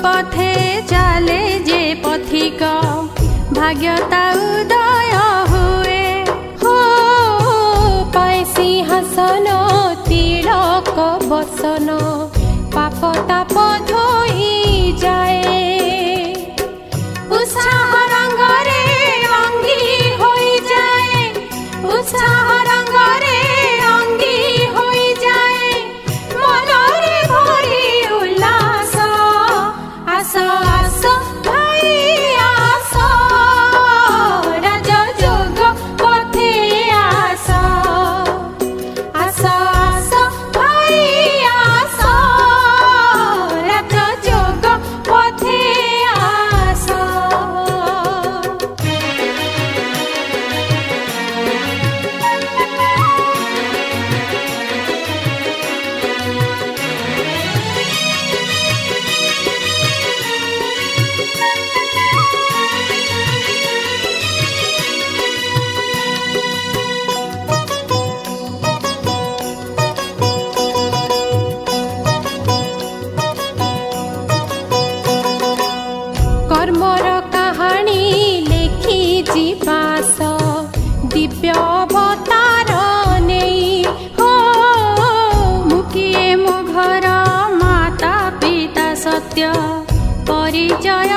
पथे चले जे पथिक भाग्यता उदय हुए हो पाए सिंहासन तिलक बसन पाप ताप धोई जाए उत्साह रंगरे रंगी होई जाए उत्साह रंगरे रंगी होई जाए मनरे भरी उल्लास आस आस भाई आस राज जोग पथे आस आस आस भाई आस राज जोग पथे आस कर्मर कहानी लेखी जीवास दिव्य अवतार नहीं हो मुकिए मो घर माता पिता सत्य परिचय